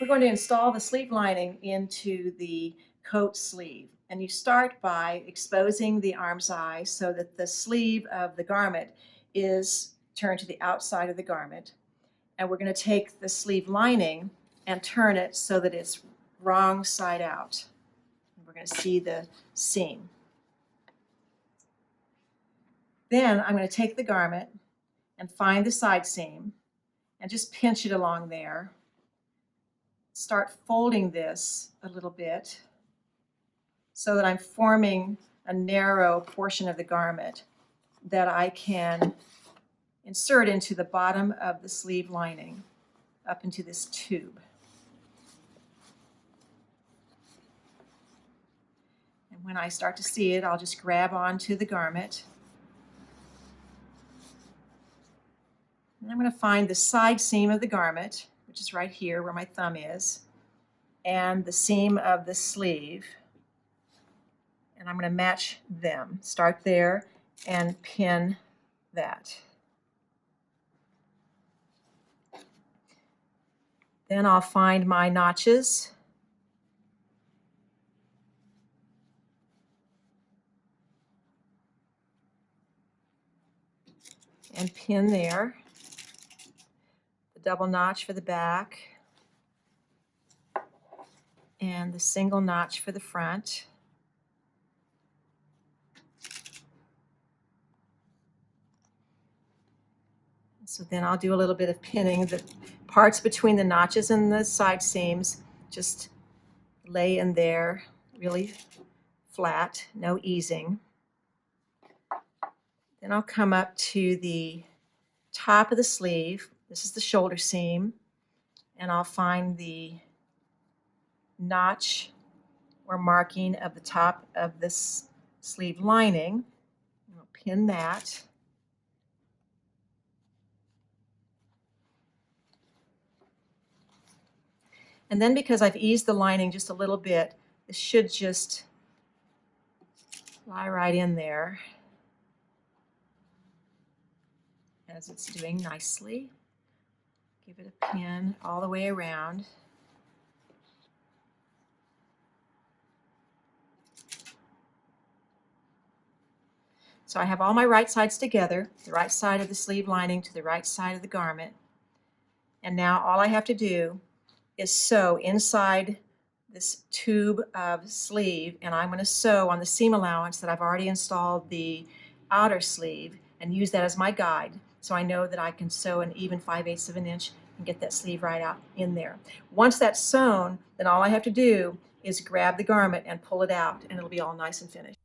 We're going to install the sleeve lining into the coat sleeve. And you start by exposing the arm's eye so that the sleeve of the garment is turned to the outside of the garment. And we're going to take the sleeve lining and turn it so that it's wrong side out. We're going to see the seam. Then I'm going to take the garment and find the side seam and just pinch it along there. Start folding this a little bit so that I'm forming a narrow portion of the garment that I can insert into the bottom of the sleeve lining up into this tube. And when I start to see it, I'll just grab onto the garment. And I'm going to find the side seam of the garment, which is right here where my thumb is, and the seam of the sleeve. And I'm going to match them. Start there and pin that. Then I'll find my notches. And pin there. The double notch for the back. And the single notch for the front. So then I'll do a little bit of pinning. The parts between the notches and the side seams just lay in there really flat, no easing. Then I'll come up to the top of the sleeve. This is the shoulder seam, and I'll find the notch or marking of the top of this sleeve lining. I'll pin that. And then because I've eased the lining just a little bit, it should just lie right in there as it's doing nicely. Give it a pin all the way around. So I have all my right sides together, the right side of the sleeve lining to the right side of the garment. And now all I have to do is sew inside this tube of sleeve, and I'm going to sew on the seam allowance that I've already installed the outer sleeve and use that as my guide, so I know that I can sew an even 5/8 of an inch and get that sleeve right out in there. Once that's sewn, then all I have to do is grab the garment and pull it out, and it'll be all nice and finished.